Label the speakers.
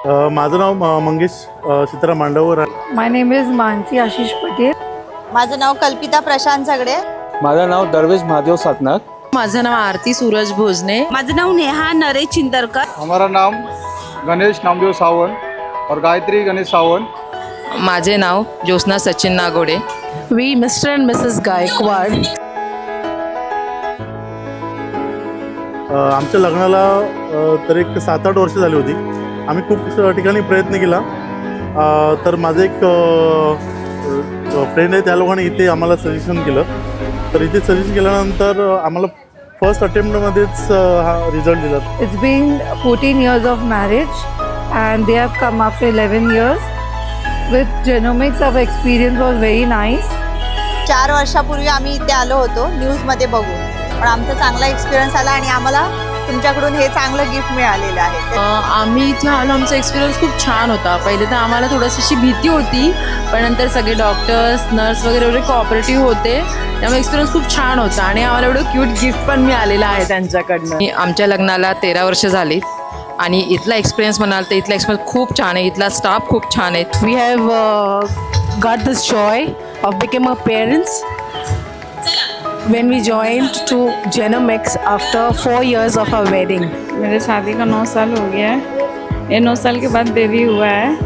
Speaker 1: माझं नाव मंगेश सीताराम मांडवर आहे.
Speaker 2: माय name is Mansi Ashish Patel.
Speaker 3: माझं नाव कल्पिता प्रशांत झगडे.
Speaker 4: माझं नाव दरवेश महादेव सातनाथ.
Speaker 5: माझं नाव आरती सूरज भोजने.
Speaker 6: माझं नाव नेहा नरेश चिंदरकर.
Speaker 4: हमारा नाम गणेश नामदेव सावंत और गायत्री गणेश सावंत.
Speaker 5: माझे नाव Jyotsna Sachin Nagode.
Speaker 6: We Mr and Mrs Gaikwad.
Speaker 1: आमच्या लग्नाला तर एक 7-8 वर्ष झाली होती. आम्ही खूप ठिकाणी प्रयत्न केला. तर माझं एक फ्रेंड आहे, त्या लोकांनी इथे आम्हाला सजेशन केलं. तर इथे सजेशन केल्यानंतर आम्हाला फर्स्ट अटेम्प्टमध्येच हा रिझल्ट दिला.
Speaker 2: It's been 14 years of marriage and they have come after 11 years. With genomics our experience was very nice.
Speaker 3: 4 वर्षापूर्वी आम्ही इथे आलो होतो न्यूजमध्ये बघून, पण आमचा चांगला एक्सपिरियन्स आला आणि आम्हाला तुमच्याकडून हे चांगलं गिफ्ट मिळालेलं आहे.
Speaker 5: आम्ही इथे आलो, आमचा एक्सपिरियन्स खूप छान होता. पहिले तर आम्हाला थोडीशी अशी भीती होती, पण नंतर सगळे डॉक्टर्स नर्स वगैरे एवढे कोऑपरेटिव्ह होते, त्यामुळे एक्सपिरियन्स खूप छान होता आणि आम्हाला एवढं क्यूट गिफ्ट पण मिळालेलं आहे त्यांच्याकडनं. आमच्या लग्नाला 13 वर्ष झाली आणि इथला एक्सपिरियन्स म्हणाल तर इथला एक्सपिरियन्स खूप छान आहे. इथला स्टाफ खूप छान आहे.
Speaker 6: We have got this joy of becoming parents when we joined to Genomics after 4 years of our wedding.
Speaker 2: मेरे शादी का 9 साल हो गया है. ये 9 साल के बाद बेबी हुआ है.